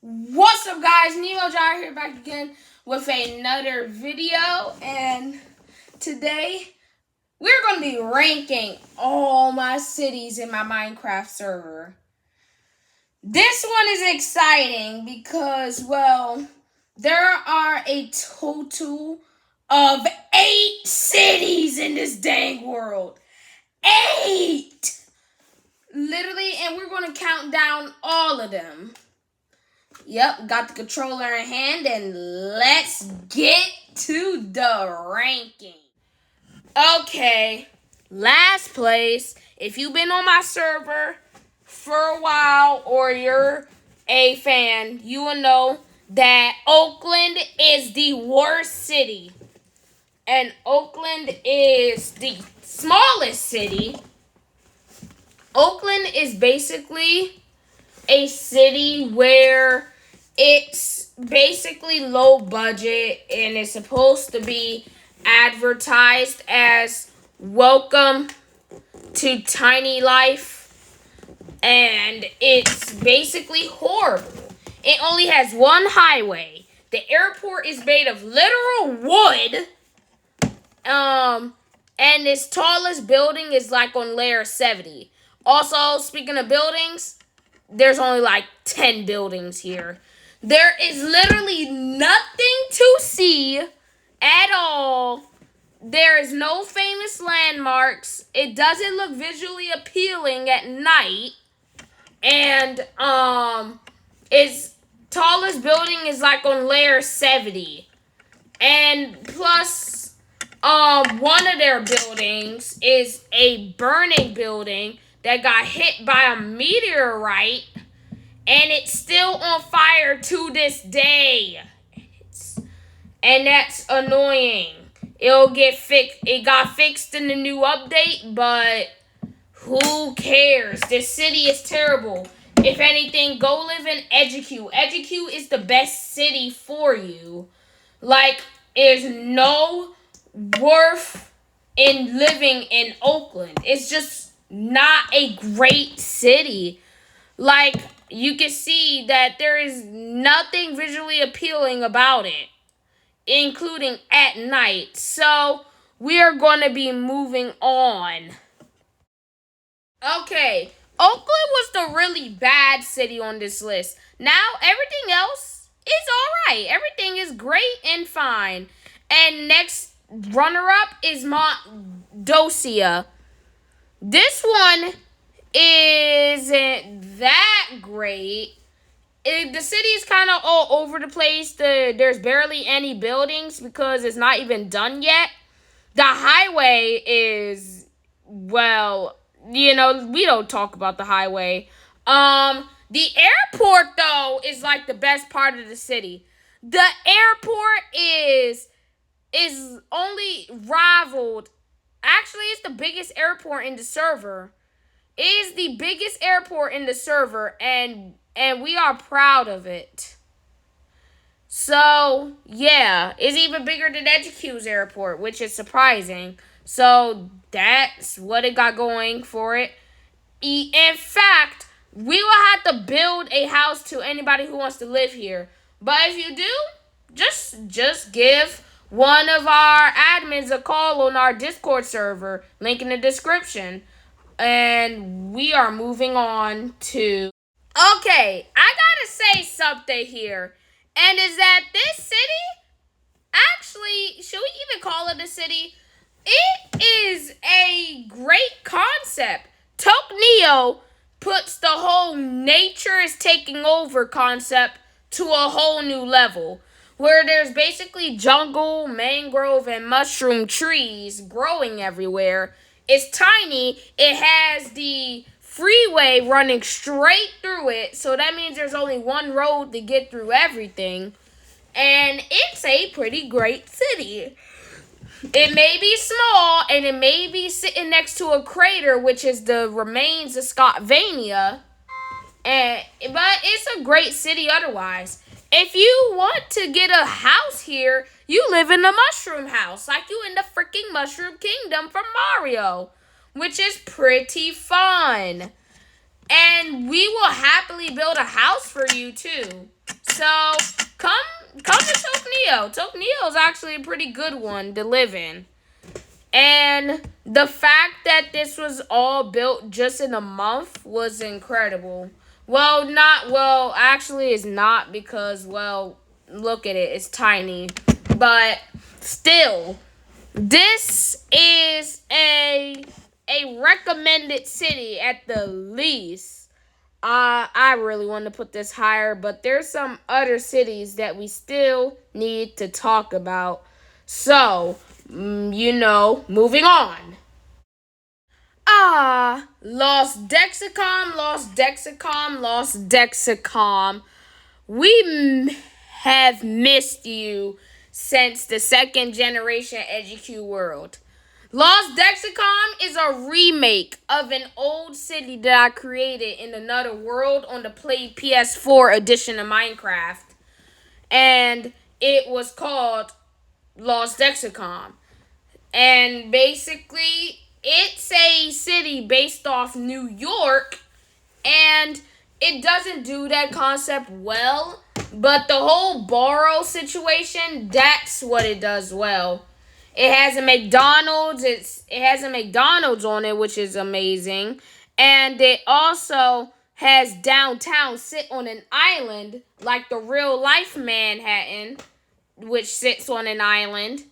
What's up, guys? Nemo Jar here, back again with another video, and today we're going to be ranking all my cities in my Minecraft server. This one is exciting because, well, there are a total of 8 cities in this dang world. 8! Literally, and we're going to count down all of them. Yep, got the controller in hand, and let's get to the ranking. Okay, last place. If you've been on my server for a while or you're a fan, you will know that Oakland is the worst city. And Oakland is the smallest city. Oakland is basically a city where it's basically low budget and it's supposed to be advertised as welcome to tiny life, and it's basically horrible. It only has one highway. The airport is made of literal wood. And its tallest building is like on layer 70. Also, speaking of buildings, there's only like 10 buildings here. There is literally nothing to see at all. There is no famous landmarks. It doesn't look visually appealing at night. And its tallest building is like on layer 70. And plus, one of their buildings is a burning building that got hit by a meteorite, and it's still on fire to this day. And that's annoying. It'll get fixed. It got fixed in the new update, but who cares? This city is terrible. If anything, go live in Eduque. Eduque is the best city for you. Like, there's no worth in living in Oakland. It's just not a great city. Like, you can see that there is nothing visually appealing about it, including at night. So we are going to be moving on. Okay, Oakland was the really bad city on this list. Now everything else is alright. Everything is great and fine. And next runner-up is Mondosia. This one isn't that great. The city is kind of all over the place. There's barely any buildings because it's not even done yet. The highway is, well, you know, we don't talk about the highway. The airport, though, is like the best part of the city. The airport is only rivaled. Actually, it's the biggest airport in the server. It is the biggest airport in the server, and we are proud of it. So, yeah, it's even bigger than Eduque's airport, which is surprising. So, that's what it got going for it. In fact, we will have to build a house to anybody who wants to live here. But if you do, just give one of our admins a call on our Discord server. Link in the description. And we are moving on to... Okay, I gotta say something here. And is that this city... Actually, should we even call it a city? It is a great concept. Tokneo puts the whole nature is taking over concept to a whole new level, where there's basically jungle, mangrove, and mushroom trees growing everywhere. It's tiny. It has the freeway running straight through it, so that means there's only one road to get through everything. And it's a pretty great city. It may be small, and it may be sitting next to a crater, which is the remains of Scotvania. But it's a great city otherwise. If you want to get a house here, you live in the mushroom house, like you in the freaking Mushroom Kingdom from Mario, which is pretty fun. And we will happily build a house for you, too. So come come to Tokyo. Tokyo is actually a pretty good one to live in. And the fact that this was all built just in a month was incredible. Well, not well, actually it's not because well, look at it, it's tiny. But still, this is a recommended city at the least. I really want to put this higher, but there's some other cities that we still need to talk about. So, moving on. Lost Dexicom, Lost Dexicom, Lost Dexicom. We have missed you since the second generation EduQ World. Lost Dexicom is a remake of an old city that I created in another world on the PS4 edition of Minecraft. And it was called Lost Dexicom. And basically, it's a city based off New York, and it doesn't do that concept well, but the whole borrow situation, that's what it does well. It has a McDonald's, it has a McDonald's on it, which is amazing. And it also has downtown sit on an island like the real life Manhattan, which sits on an island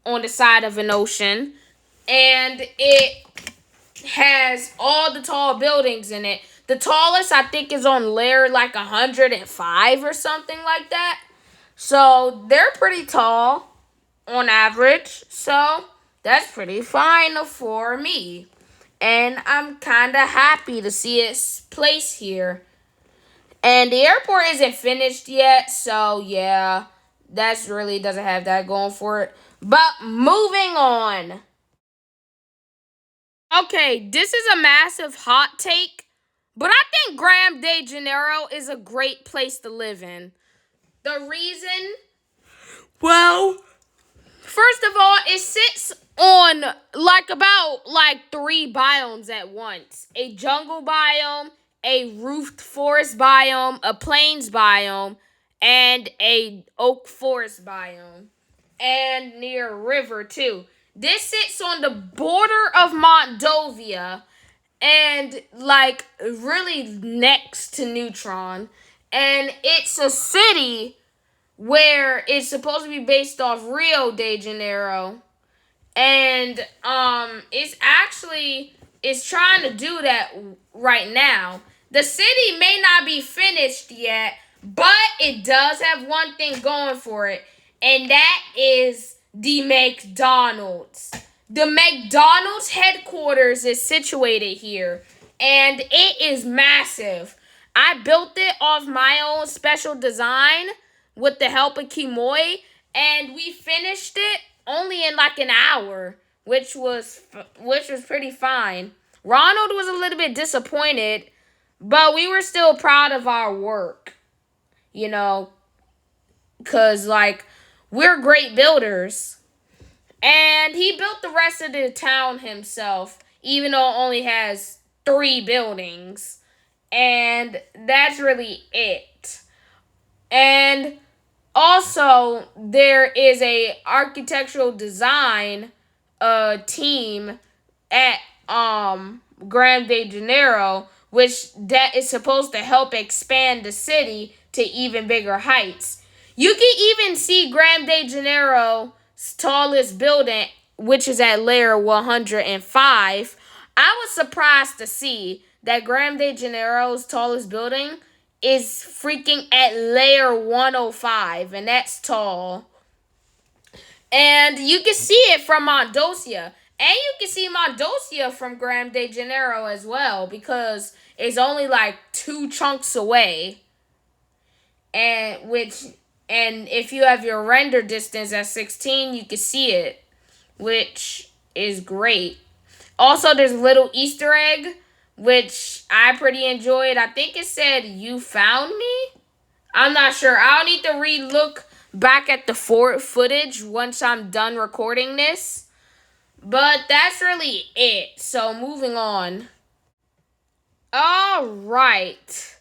on the side of an ocean, and it has all the tall buildings in it. The tallest I think is on layer like 105 or something like that. So they're pretty tall on average. So that's pretty fine for me. And I'm kind of happy to see its place here. And the airport isn't finished yet, so yeah, that's really doesn't have that going for it. But moving on. Okay, this is a massive hot take, but I think Graham de Janeiro is a great place to live in. The reason, well, first of all, it sits on about three biomes at once. A jungle biome, a roofed forest biome, a plains biome, and a oak forest biome. And near a river too. This sits on the border of Moldova and really next to Neutron. And it's a city where it's supposed to be based off Rio de Janeiro. And it's trying to do that right now. The city may not be finished yet, but it does have one thing going for it, and that is the McDonald's. The McDonald's headquarters is situated here, and it is massive. I built it off my own special design with the help of Kimoy, and we finished it only in like an hour, which was pretty fine. Ronald was a little bit disappointed, but we were still proud of our work, because we're great builders. And he built the rest of the town himself, even though it only has 3 buildings. And that's really it. And also, there is a architectural design team at Grande de Janeiro, which that is supposed to help expand the city to even bigger heights. You can even see Grande de Janeiro's tallest building, which is at layer 105. I was surprised to see that Grande de Janeiro's tallest building is freaking at layer 105, and that's tall. And you can see it from Mondosia. And you can see Mondosia from Grande de Janeiro as well, because it's only like 2 chunks away. And if you have your render distance at 16, you can see it, which is great. Also, there's a little Easter egg, which I pretty enjoyed. I think it said, "You found me?" I'm not sure. I'll need to re-look back at the footage once I'm done recording this. But that's really it. So, moving on. All right.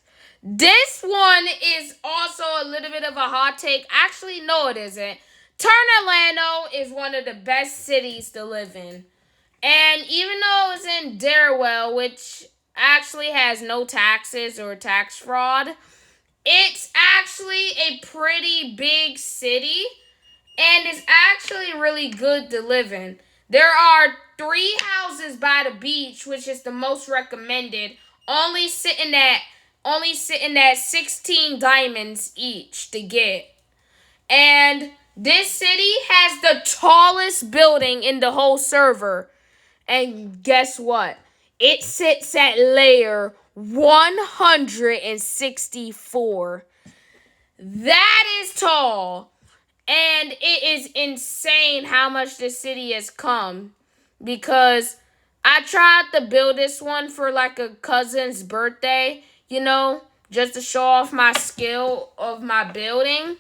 This one is also a little bit of a hot take. Actually, no, it isn't. Turnerlando is one of the best cities to live in. And even though it's in Darewell, which actually has no taxes or tax fraud, it's actually a pretty big city and it's actually really good to live in. There are 3 houses by the beach, which is the most recommended, only sitting at 16 diamonds each to get. And this city has the tallest building in the whole server. And guess what? It sits at layer 164. That is tall. And it is insane how much the city has come. Because I tried to build this one for like a cousin's birthday, just to show off my skill of my building.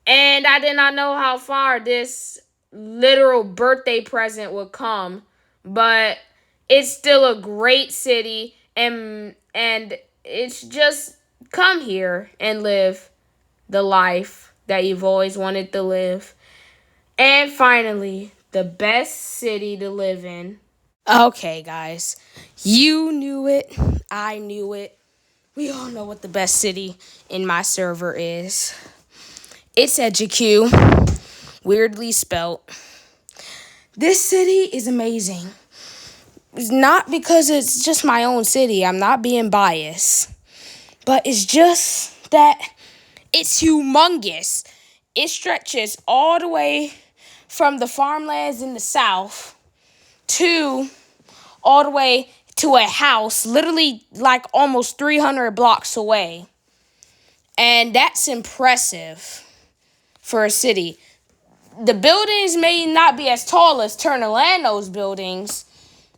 And I did not know how far this literal birthday present would come. But it's still a great city and it's just come here and live the life that you've always wanted to live. And finally, the best city to live in. Okay, guys. You knew it. I knew it. We all know what the best city in my server is. It's EduQ, weirdly spelt. This city is amazing. It's not because it's just my own city. I'm not being biased. But it's just that it's humongous. It stretches all the way from the farmlands in the south to all the way to a house literally like almost 300 blocks away. And that's impressive for a city. The buildings may not be as tall as Turnerlando's buildings,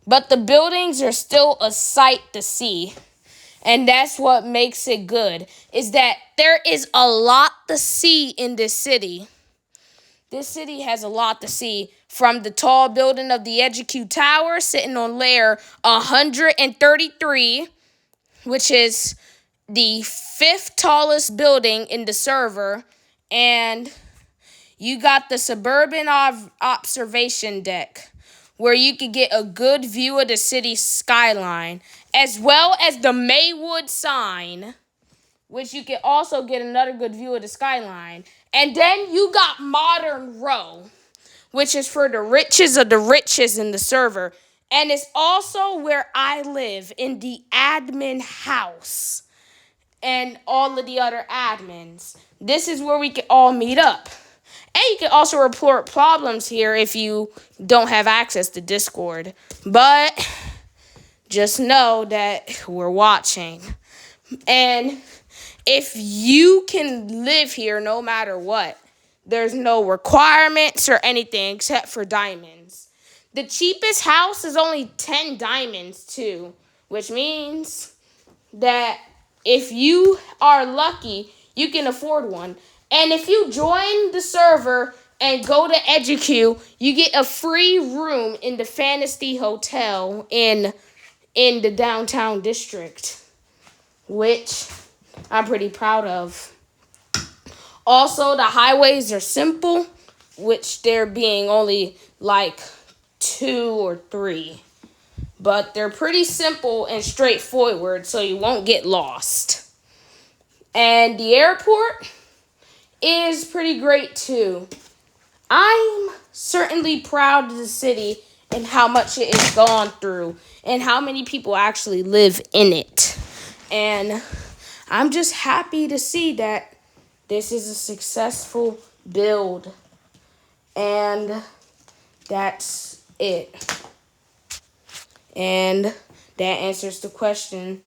but the buildings are still a sight to see. And that's what makes it good, is that there is a lot to see in this city. This city has a lot to see, from the tall building of the EduQ Tower sitting on layer 133, which is the 5th tallest building in the server, and you got the suburban observation deck, where you can get a good view of the city's skyline, as well as the Maywood sign, which you can also get another good view of the skyline. And then you got Modern Row, which is for the richest of the richest in the server. And it's also where I live, in the admin house, and all of the other admins. This is where we can all meet up. And you can also report problems here if you don't have access to Discord. But just know that we're watching. And if you can live here no matter what, there's no requirements or anything except for diamonds. The cheapest house is only 10 diamonds too, which means that if you are lucky, you can afford one. And if you join the server and go to EduQ, you get a free room in the Fantasy Hotel in the downtown district, which I'm pretty proud of. Also, the highways are simple, which there being only like 2 or 3. But they're pretty simple and straightforward, so you won't get lost. And the airport is pretty great too. I'm certainly proud of the city and how much it has gone through and how many people actually live in it. And I'm just happy to see that this is a successful build. And that's it. And that answers the question,